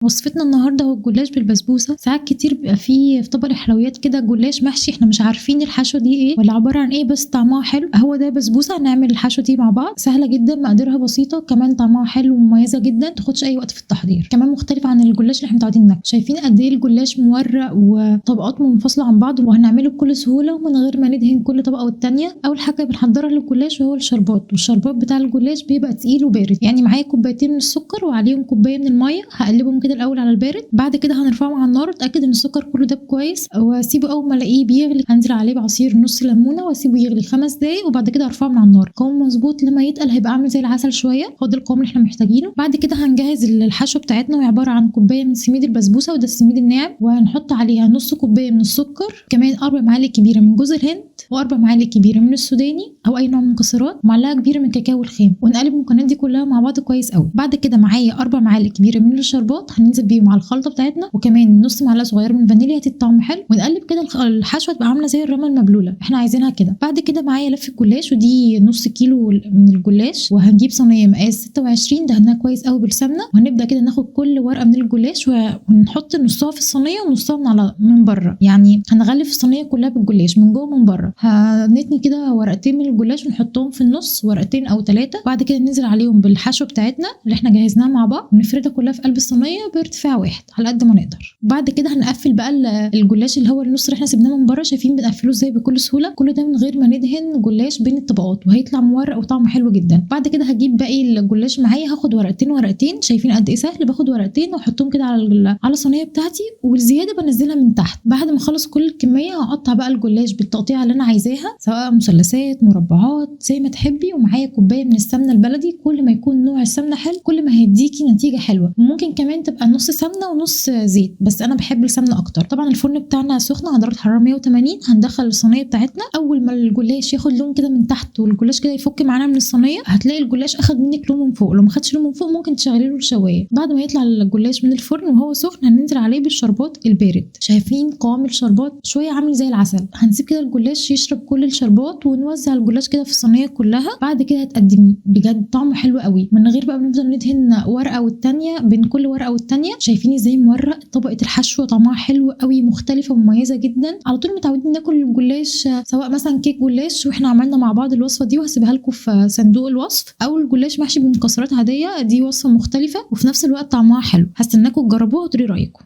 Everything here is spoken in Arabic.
وصفتنا النهارده هو الجلاش بالبسبوسة. ساعات كتير بيبقى في طبق الحلويات كده جلاش محشي، احنا مش عارفين الحشوة دي ايه ولا عبارة عن ايه، بس طعمها حلو. هو ده بسبوسة. هنعمل الحشوة دي مع بعض، سهلة جدا، مقاديرها بسيطة، كمان طعمها حلو ومميزة جدا، تاخدش اي وقت في التحضير، كمان مختلف عن الجلاش اللي احنا متعودين ناكله. شايفين قد ايه الجلاش مورق وطبقات منفصلة عن بعض، وهنعمله بكل سهولة ومن غير ما ندهن كل طبقة والتانية. اول حاجة بنحضرها للجلاش وهو الشربات، والشربات بتاع الجلاش بيبقى تقيل وبارد، يعني معايا كوبايتين من السكر وعليهم كوباية من المية، هقلبهم كده الاول على البارد، بعد كده هنرفعه على النار، اتاكد ان السكر كله داب كويس، واسيبه اول ما الاقيه بيغلي هنزل عليه بعصير نص ليمونه واسيبه يغلي 5 دقايق، وبعد كده ارفعه من على النار. قوام مظبوط، لما يتقل هيبقى عامل زي العسل شويه، هو ده القوام اللي احنا محتاجينه. بعد كده هنجهز الحشو بتاعتنا، وهي عباره عن كوبايه من سميد البسبوسه، وده السميد الناعم، وهنحط عليها نص كوبايه من السكر، كمان 4 معالق كبيره من جوز الهند، و4 معالق كبيره من السوداني او اي نوع من المكسرات، ومعلقه كبيره من الكاكاو الخام، ونقلب المكونات دي كلها مع بعض كويس قوي. بعد كده معايا 4 معالق كبيره من الشربات، هننزل بيهم على الخلطه بتاعتنا، وكمان نص معلقه صغيره من فانيليا هتدي طعم حلو، ونقلب كده الحشوه تبقى عامله زي الرمل المبلوله، احنا عايزينها كده. بعد كده معايا لفه جلاش، ودي نص كيلو من الجلاش، وهنجيب صينيه مقاس 26 دهناها كويس قوي بالسمنه، وهنبدا كده ناخد كل ورقه من الجلاش ونحط نصها في الصينيه ونصها من بره، يعني هنغلف الصينيه كلها بالجلاش من جوه ومن بره. هنتني كده ورقتين من الجلاش ونحطهم في النص، ورقتين او 3، بعد كده ننزل عليهم بالحشوه بتاعتنا اللي احنا جهزناها مع بعض، ونفردها كلها في قلب الصينيه بارتفاع واحد على قد ما نقدر. بعد كده هنقفل بقى الجلاش اللي هو النص اللي احنا سيبناه من بره، شايفين بنقفله ازاي بكل سهوله، كل ده من غير ما ندهن جلاش بين الطبقات، وهيطلع مورق وطعمه حلو جدا. بعد كده هجيب باقي الجلاش معايا، هاخد ورقتين، شايفين قد ايه سهل، باخد ورقتين واحطهم كده على الصينيه بتاعتي، والزياده بنزلها من تحت. بعد ما اخلص كل الكميه هقطع بقى الجلاش بالتقطيع اللي انا عايزاها، سواء مثلثات مربعات زي ما تحبي، ومعايا كوبايه من السمنه البلدي، كل ما يكون نوع السمنه حلو كل ما هيديكي نتيجه حلوه. ممكن كمان تبقى نص سمنه ونص زيت، بس انا بحب السمنه اكتر. طبعا الفرن بتاعنا سخن على درجه حراره 180، هندخل الصينيه بتاعتنا، اول ما الجلاش ياخد لون كده من تحت والجلاش كده يفك معانا من الصينيه، هتلاقي الجلاش اخد منك لون من فوق، لو ما خدش لون من فوق ممكن تشغلي له الشوايه. بعد ما يطلع الجلاش من الفرن وهو سخن هننزل عليه بالشربات البارد، شايفين قوام الشربات شويه عامل زي العسل. هنسيب كده الجلاش يشرب كل الشربات، ونوزع الجلاش كده في الصينيه كلها، بعد كده هتقدميه بجد طعمه حلو قوي، من غير بقى بنفضل ندهن ورقه والتانيه بين كل ورقه والتانيه. شايفين ازاي مورق، طبقه الحشوه طعمها حلو قوي، مختلفه ومميزه جدا. على طول متعودين ناكل الجلاش سواء مثلا كيك جلاش، واحنا عملنا مع بعض الوصفه دي وهسيبها لكم في صندوق الوصف، او الجلاش محشي بمكسرات عاديه، دي وصفه مختلفه وفي نفس الوقت طعمها حلو. هستناكم تجربوها وتقولي رايكم.